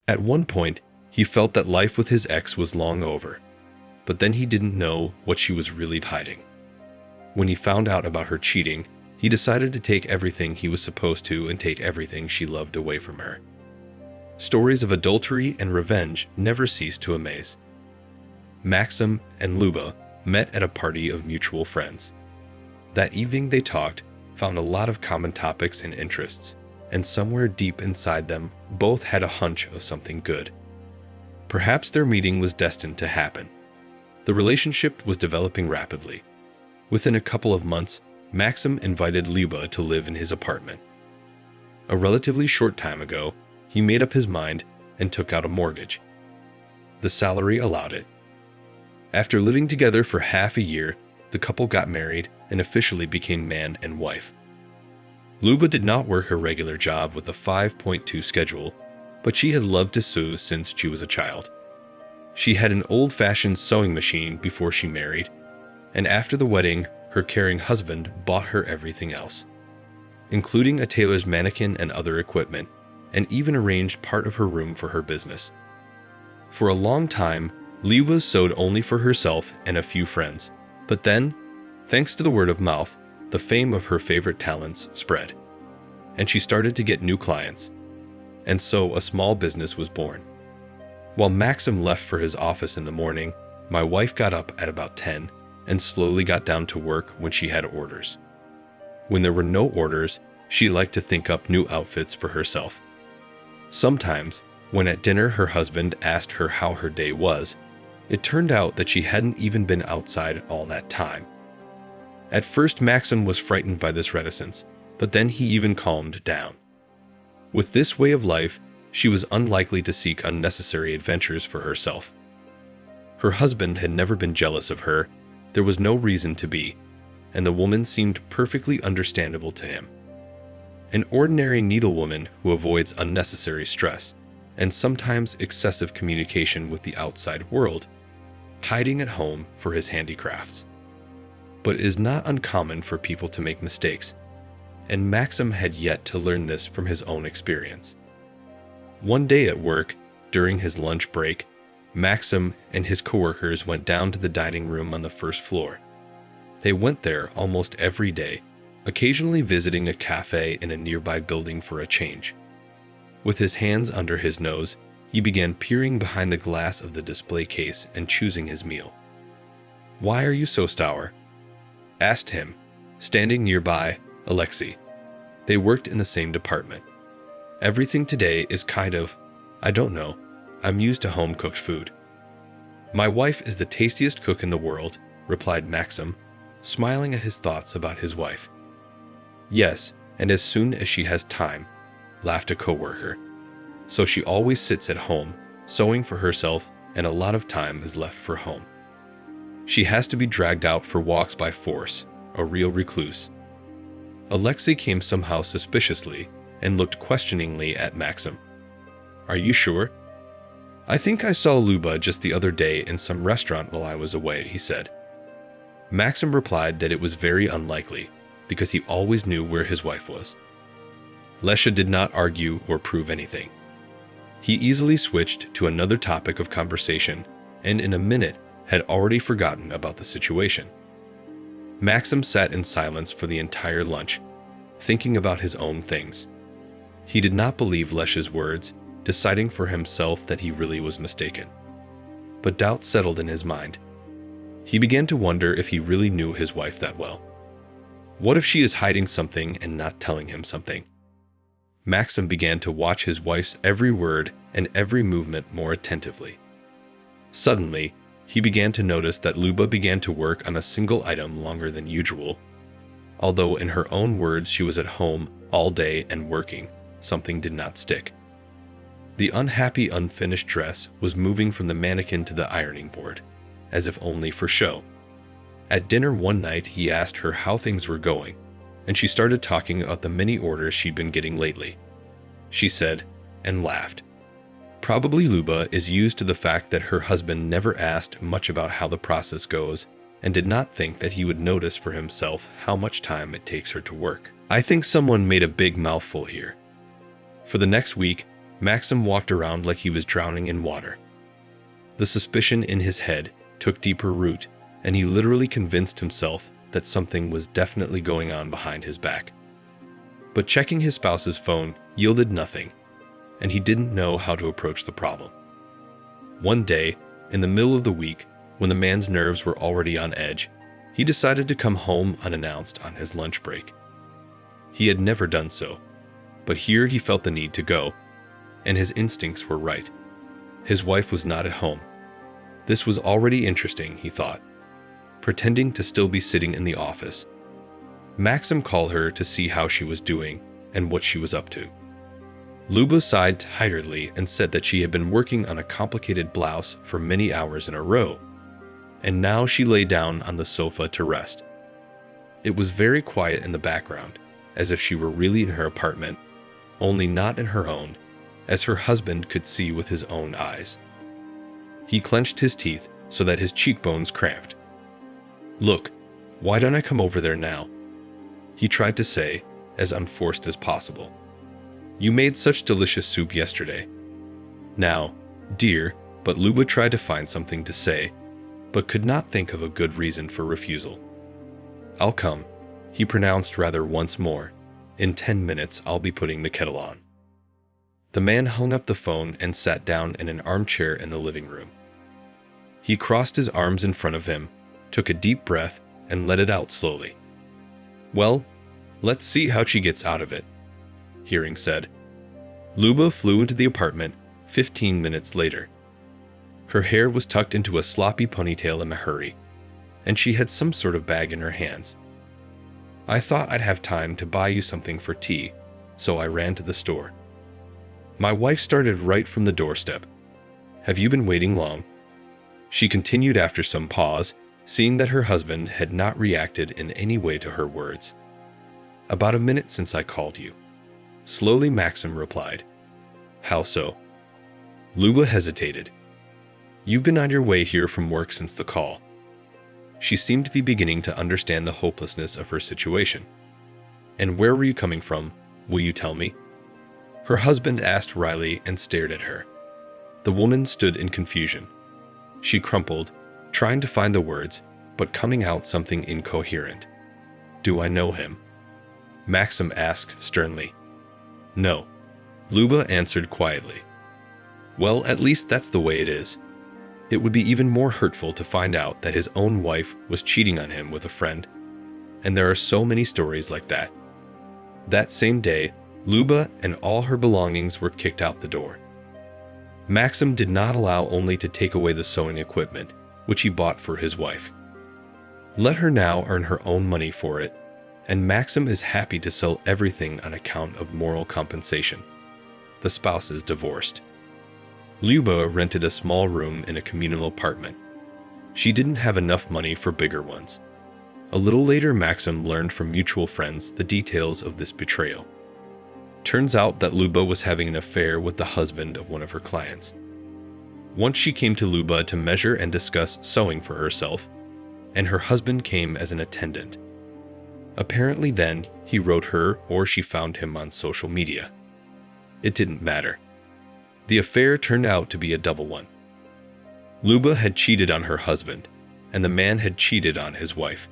At one point, he felt that life with his ex was long over, but then he didn't know what she was really hiding. When he found out about her cheating, he decided to take everything he was supposed to and take everything she loved away from her. Stories of adultery and revenge never ceased to amaze. Maxim and Luba met at a party of mutual friends. That evening they talked, found a lot of common topics and interests, and somewhere deep inside them, both had a hunch of something good. Perhaps their meeting was destined to happen. The relationship was developing rapidly. Within a couple of months, Maxim invited Lyuba to live in his apartment. A relatively short time ago, he made up his mind and took out a mortgage. The salary allowed it. After living together for half a year, the couple got married and officially became man and wife. Lyuba did not work her regular job with a 5.2 schedule, but she had loved to sew since she was a child. She had an old-fashioned sewing machine before she married, and after the wedding, her caring husband bought her everything else, including a tailor's mannequin and other equipment, and even arranged part of her room for her business. For a long time, Lyuba sewed only for herself and a few friends, but then, thanks to the word of mouth, the fame of her favorite talents spread, and she started to get new clients, and so a small business was born. While Maxim left for his office in the morning, my wife got up at about 10 and slowly got down to work when she had orders. When there were no orders, she liked to think up new outfits for herself. Sometimes, when at dinner her husband asked her how her day was, it turned out that she hadn't even been outside all that time. At first, Maxim was frightened by this reticence, but then he even calmed down. With this way of life, she was unlikely to seek unnecessary adventures for herself. Her husband had never been jealous of her, there was no reason to be, and the woman seemed perfectly understandable to him. An ordinary needlewoman who avoids unnecessary stress, and sometimes excessive communication with the outside world, hiding at home for his handicrafts. But it is not uncommon for people to make mistakes, and Maxim had yet to learn this from his own experience. One day at work, during his lunch break, Maxim and his coworkers went down to the dining room on the first floor. They went there almost every day, occasionally visiting a cafe in a nearby building for a change. With his hands under his nose, he began peering behind the glass of the display case and choosing his meal. "Why are you so sour?" asked him, standing nearby, Alexei. They worked in the same department. "Everything today is kind of, I don't know, I'm used to home-cooked food." "My wife is the tastiest cook in the world," replied Maxim, smiling at his thoughts about his wife. "Yes, and as soon as she has time," laughed a coworker. "So she always sits at home, sewing for herself, and a lot of time is left for home. She has to be dragged out for walks by force, a real recluse." Alexei came somehow suspiciously and looked questioningly at Maxim. "Are you sure?" "I think I saw Lyuba just the other day in some restaurant while I was away," he said. Maxim replied that it was very unlikely, because he always knew where his wife was. Lesha did not argue or prove anything. He easily switched to another topic of conversation, and in a minute had already forgotten about the situation. Maxim sat in silence for the entire lunch, thinking about his own things. He did not believe Lesha's words, deciding for himself that he really was mistaken. But doubt settled in his mind. He began to wonder if he really knew his wife that well. What if she is hiding something and not telling him something? Maxim began to watch his wife's every word and every movement more attentively. Suddenly, he began to notice that Lyuba began to work on a single item longer than usual. Although in her own words she was at home all day and working, something did not stick. The unhappy unfinished dress was moving from the mannequin to the ironing board, as if only for show. At dinner one night he asked her how things were going, and she started talking about the many orders she'd been getting lately. She said, and laughed. Probably Lyuba is used to the fact that her husband never asked much about how the process goes and did not think that he would notice for himself how much time it takes her to work. I think someone made a big mouthful here. For the next week, Maxim walked around like he was drowning in water. The suspicion in his head took deeper root, and he literally convinced himself that something was definitely going on behind his back. But checking his spouse's phone yielded nothing, and he didn't know how to approach the problem. One day, in the middle of the week, when the man's nerves were already on edge, he decided to come home unannounced on his lunch break. He had never done so, but here he felt the need to go, and his instincts were right. His wife was not at home. This was already interesting, he thought, pretending to still be sitting in the office. Maxim called her to see how she was doing and what she was up to. Lyuba sighed tiredly and said that she had been working on a complicated blouse for many hours in a row, and now she lay down on the sofa to rest. It was very quiet in the background, as if she were really in her apartment, only not in her own, as her husband could see with his own eyes. He clenched his teeth so that his cheekbones cramped. "Look, why don't I come over there now?" he tried to say, as unforced as possible. "You made such delicious soup yesterday." "Now, dear," but Lyuba tried to find something to say, but could not think of a good reason for refusal. "I'll come," he pronounced rather once more. "In 10 minutes I'll be putting the kettle on." The man hung up the phone and sat down in an armchair in the living room. He crossed his arms in front of him, took a deep breath, and let it out slowly. "Well, let's see how she gets out of it," Hearing said. Lyuba flew into the apartment 15 minutes later. Her hair was tucked into a sloppy ponytail in a hurry, and she had some sort of bag in her hands. "I thought I'd have time to buy you something for tea, so I ran to the store. My wife started right from the doorstep. Have you been waiting long?" She continued after some pause, seeing that her husband had not reacted in any way to her words. "About a minute since I called you." Slowly Maxim replied. "How so?" Lyuba hesitated. "You've been on your way here from work since the call." She seemed to be beginning to understand the hopelessness of her situation. "And where were you coming from? Will you tell me?" Her husband asked wryly and stared at her. The woman stood in confusion. She crumpled, trying to find the words, but coming out something incoherent. "Do I know him?" Maxim asked sternly. "No," Lyuba answered quietly. "Well, at least that's the way it is. It would be even more hurtful to find out that his own wife was cheating on him with a friend. And there are so many stories like that." That same day, Lyuba and all her belongings were kicked out the door. Maxim did not allow only to take away the sewing equipment, which he bought for his wife. Let her now earn her own money for it, and Maxim is happy to sell everything on account of moral compensation. The spouses divorced. Lyuba rented a small room in a communal apartment. She didn't have enough money for bigger ones. A little later, Maxim learned from mutual friends the details of this betrayal. Turns out that Lyuba was having an affair with the husband of one of her clients. Once she came to Lyuba to measure and discuss sewing for herself, and her husband came as an attendant. Apparently then, he wrote her or she found him on social media. It didn't matter. The affair turned out to be a double one. Lyuba had cheated on her husband, and the man had cheated on his wife.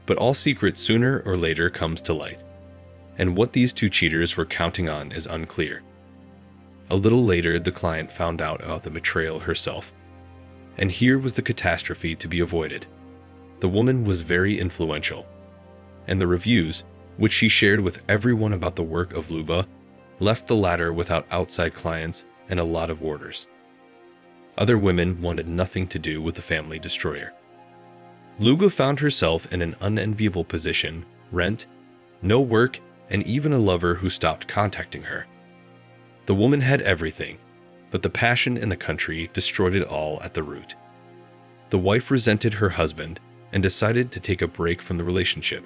But all secret sooner or later comes to light, and what these two cheaters were counting on is unclear. A little later, the client found out about the betrayal herself, and here was the catastrophe to be avoided. The woman was very influential, and the reviews, which she shared with everyone about the work of Lyuba, left the latter without outside clients and a lot of orders. Other women wanted nothing to do with the family destroyer. Lyuba found herself in an unenviable position: rent, no work, and even a lover who stopped contacting her. The woman had everything, but the passion in the country destroyed it all at the root. The wife resented her husband and decided to take a break from the relationship.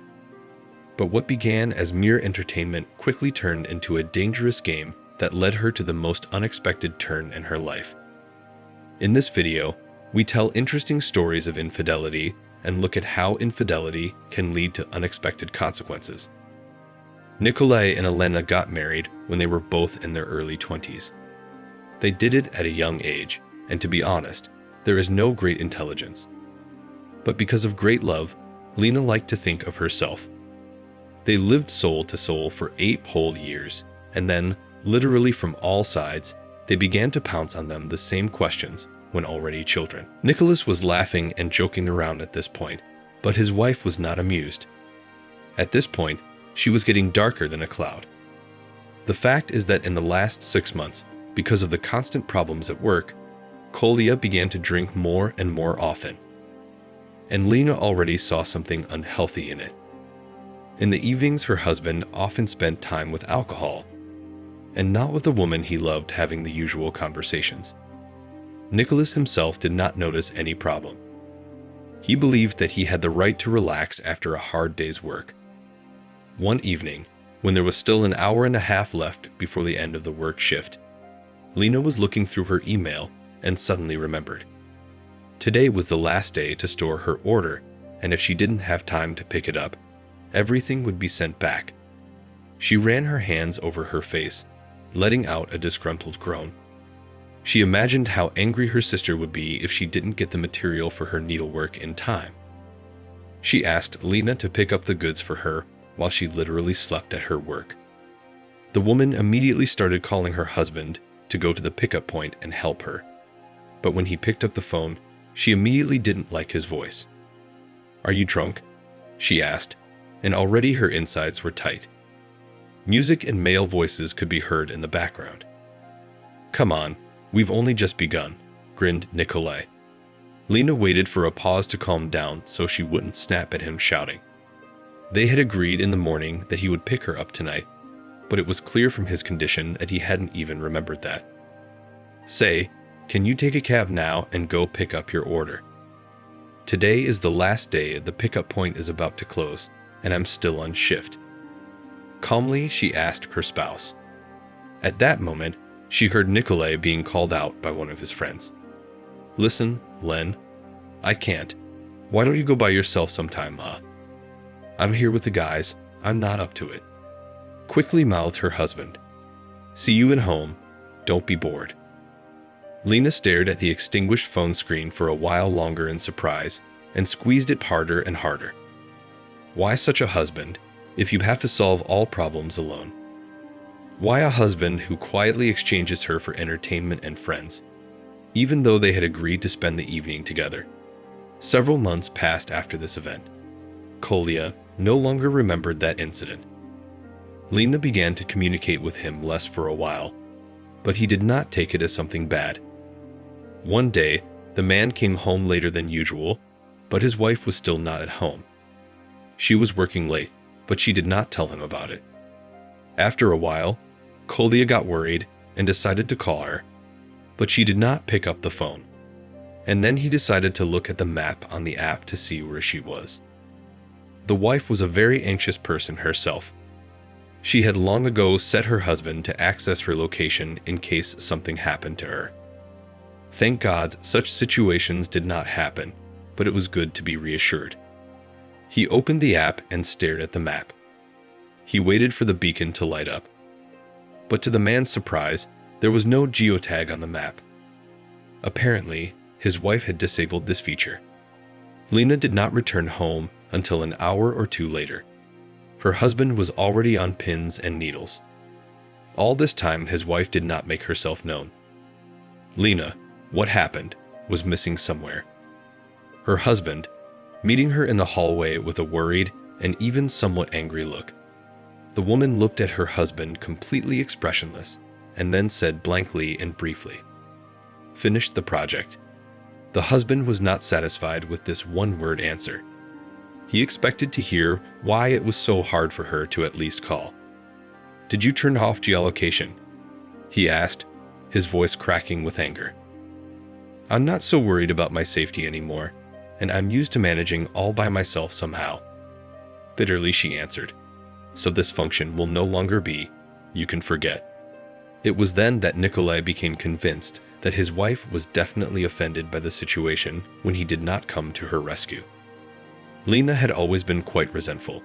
But what began as mere entertainment quickly turned into a dangerous game that led her to the most unexpected turn in her life. In this video, we tell interesting stories of infidelity and look at how infidelity can lead to unexpected consequences. Nikolai and Elena got married when they were both in their early 20s. They did it at a young age, and to be honest, there is no great intelligence. But because of great love, Lena liked to think of herself. They lived soul to soul for 8 whole years, and then, literally from all sides, they began to pounce on them the same questions when already children. Nicholas was laughing and joking around at this point, but his wife was not amused. At this point, she was getting darker than a cloud. The fact is that in the last 6 months, because of the constant problems at work, Kolya began to drink more and more often. And Lena already saw something unhealthy in it. In the evenings, her husband often spent time with alcohol, and not with the woman he loved having the usual conversations. Nicholas himself did not notice any problem. He believed that he had the right to relax after a hard day's work. One evening, when there was still an hour and a half left before the end of the work shift, Lena was looking through her email and suddenly remembered. Today was the last day to store her order, and if she didn't have time to pick it up, everything would be sent back. She ran her hands over her face, letting out a disgruntled groan. She imagined how angry her sister would be if she didn't get the material for her needlework in time. She asked Lena to pick up the goods for her while she literally slept at her work. The woman immediately started calling her husband to go to the pickup point and help her. But when he picked up the phone, she immediately didn't like his voice. "Are you drunk?" she asked, and already her insides were tight. Music and male voices could be heard in the background. "Come on, we've only just begun," grinned Nikolai. Lena waited for a pause to calm down so she wouldn't snap at him shouting. They had agreed in the morning that he would pick her up tonight, but it was clear from his condition that he hadn't even remembered that. "Say, can you take a cab now and go pick up your order? Today is the last day, the pickup point is about to close, and I'm still on shift." Calmly, she asked her spouse. At that moment, she heard Nikolai being called out by one of his friends. "Listen, Len, I can't. Why don't you go by yourself sometime, I'm here with the guys, I'm not up to it," quickly mouthed her husband. "See you at home, don't be bored." Lena stared at the extinguished phone screen for a while longer in surprise and squeezed it harder and harder. Why such a husband if you have to solve all problems alone? Why a husband who quietly exchanges her for entertainment and friends, even though they had agreed to spend the evening together? Several months passed after this event. Kolya no longer remembered that incident. Lena began to communicate with him less for a while, but he did not take it as something bad. One day, the man came home later than usual, but his wife was still not at home. She was working late, but she did not tell him about it. After a while, Kolya got worried and decided to call her, but she did not pick up the phone. And then he decided to look at the map on the app to see where she was. The wife was a very anxious person herself. She had long ago set her husband to access her location in case something happened to her. Thank God such situations did not happen, but it was good to be reassured. He opened the app and stared at the map. He waited for the beacon to light up. But to the man's surprise, there was no geotag on the map. Apparently, his wife had disabled this feature. Lena did not return home until an hour or two later. Her husband was already on pins and needles. All this time, his wife did not make herself known. Lena, what happened, was missing somewhere. Her husband, meeting her in the hallway with a worried and even somewhat angry look. The woman looked at her husband completely expressionless and then said blankly and briefly, "Finish the project." The husband was not satisfied with this one-word answer. He expected to hear why it was so hard for her to at least call. "Did you turn off geolocation?" he asked, his voice cracking with anger. "I'm not so worried about my safety anymore, and I'm used to managing all by myself somehow." Bitterly she answered, "So this function will no longer be, you can forget." It was then that Nikolai became convinced that his wife was definitely offended by the situation when he did not come to her rescue. Lena had always been quite resentful.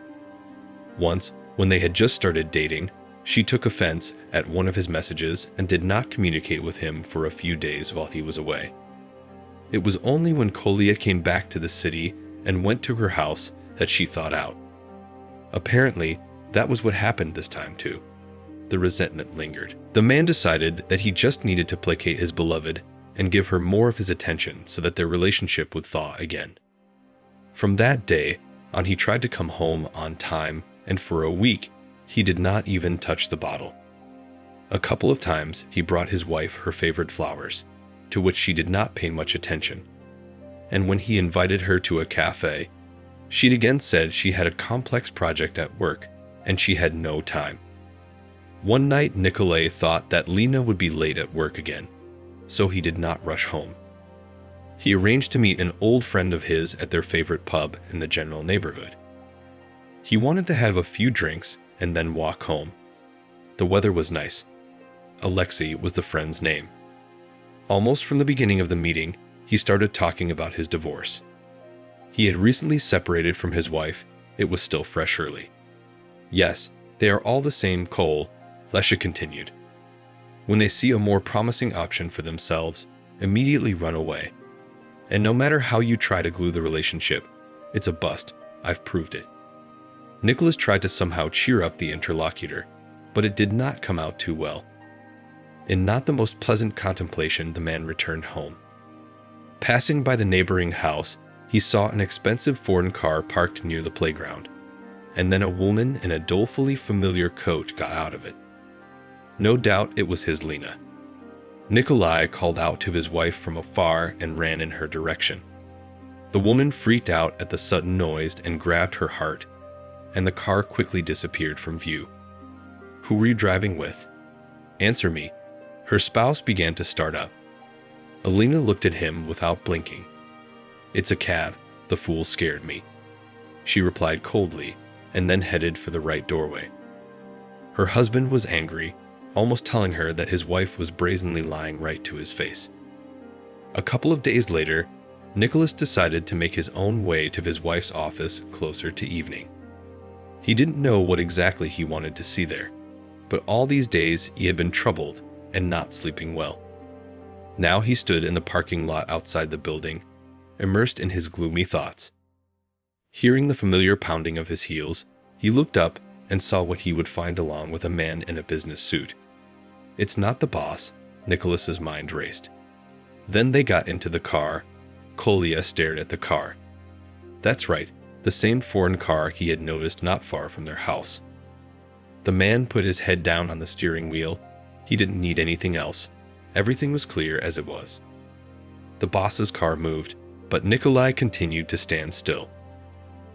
Once, When they had just started dating, she took offense at one of his messages and did not communicate with him for a few days while he was away. It was only when Kolya came back to the city and went to her house that she thawed out. Apparently, that was what happened this time too. The resentment lingered. The man decided that he just needed to placate his beloved and give her more of his attention so that their relationship would thaw again. From that day on, he tried to come home on time, and for a week, he did not even touch the bottle. A couple of times, he brought his wife her favorite flowers, to which she did not pay much attention. And when he invited her to a cafe, she'd again said she had a complex project at work and she had no time. One night, Nikolai thought that Lena would be late at work again, so he did not rush home. He arranged to meet an old friend of his at their favorite pub in the general neighborhood. He wanted to have a few drinks and then walk home. The weather was nice. Alexei was the friend's name. Almost from the beginning of the meeting, he started talking about his divorce. He had recently separated from his wife. It was still fresh early. Yes, they are all the same, Cole, Lesha continued. When they see a more promising option for themselves, immediately run away. And no matter how you try to glue the relationship, it's a bust. I've proved it. Nicholas tried to somehow cheer up the interlocutor, but it did not come out too well. In not the most pleasant contemplation, the man returned home. Passing by the neighboring house, he saw an expensive foreign car parked near the playground, and then a woman in a dolefully familiar coat got out of it. No doubt it was his Lena. Nikolai called out to his wife from afar and ran in her direction. The woman freaked out at the sudden noise and grabbed her heart, and the car quickly disappeared from view. Who were you driving with? Answer me. Her spouse began to start up. Alina looked at him without blinking. It's a cab. The fool scared me. She replied coldly, and then headed for the right doorway. Her husband was angry, almost telling her that his wife was brazenly lying right to his face. A couple of days later, Nicholas decided to make his own way to his wife's office closer to evening. He didn't know what exactly he wanted to see there, but all these days he had been troubled and not sleeping well. Now he stood in the parking lot outside the building, immersed in his gloomy thoughts. Hearing the familiar pounding of his heels, he looked up and saw what he would find along with a man in a business suit. It's not the boss, Nicholas's mind raced. Then they got into the car. Kolya stared at the car. That's right, the same foreign car he had noticed not far from their house. The man put his head down on the steering wheel. He didn't need anything else. Everything was clear as it was. The boss's car moved, but Nikolai continued to stand still.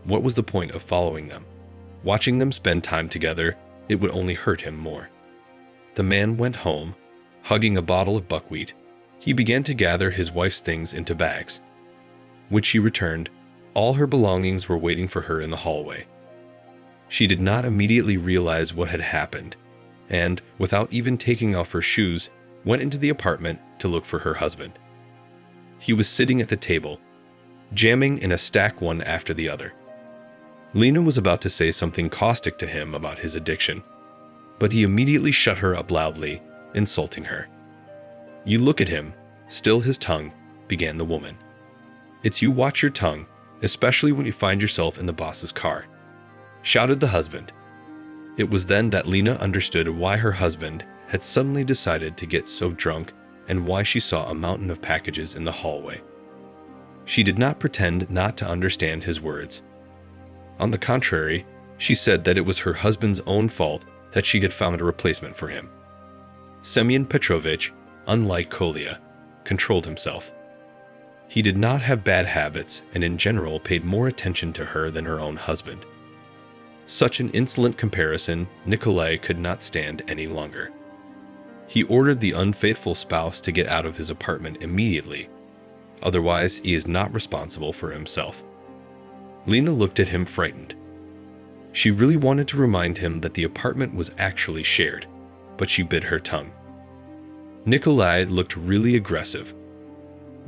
What was the point of following them? Watching them spend time together, it would only hurt him more. The man went home, hugging a bottle of buckwheat. He began to gather his wife's things into bags. When she returned, all her belongings were waiting for her in the hallway. She did not immediately realize what had happened, and, without even taking off her shoes, went into the apartment to look for her husband. He was sitting at the table, jamming in a stack one after the other. Lena was about to say something caustic to him about his addiction, but he immediately shut her up loudly, insulting her. You look at him, still his tongue, began the woman. It's you watch your tongue, especially when you find yourself in the boss's car, shouted the husband. It was then that Lena understood why her husband had suddenly decided to get so drunk and why she saw a mountain of packages in the hallway. She did not pretend not to understand his words. On the contrary, she said that it was her husband's own fault that she had found a replacement for him. Semyon Petrovich, unlike Kolya, controlled himself. He did not have bad habits and in general paid more attention to her than her own husband. Such an insolent comparison Nikolai could not stand any longer. He ordered the unfaithful spouse to get out of his apartment immediately. Otherwise, he is not responsible for himself. Lena looked at him frightened. She really wanted to remind him that the apartment was actually shared, but she bit her tongue. Nikolai looked really aggressive.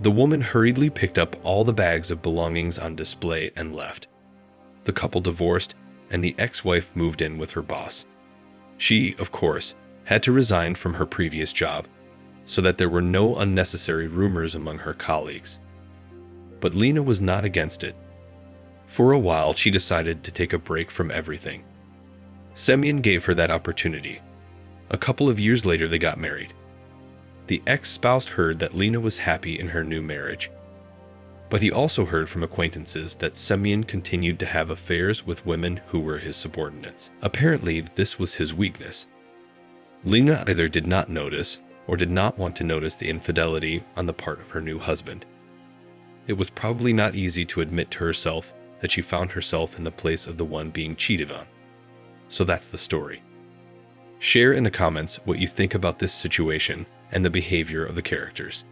The woman hurriedly picked up all the bags of belongings on display and left. The couple divorced, and the ex-wife moved in with her boss. She, of course, had to resign from her previous job so that there were no unnecessary rumors among her colleagues. But Lena was not against it. For a while, she decided to take a break from everything. Semyon gave her that opportunity. A couple of years later, they got married. The ex-spouse heard that Lena was happy in her new marriage. But he also heard from acquaintances that Semyon continued to have affairs with women who were his subordinates. Apparently, this was his weakness. Lena either did not notice or did not want to notice the infidelity on the part of her new husband. It was probably not easy to admit to herself that she found herself in the place of the one being cheated on. So that's the story. Share in the comments what you think about this situation and the behavior of the characters.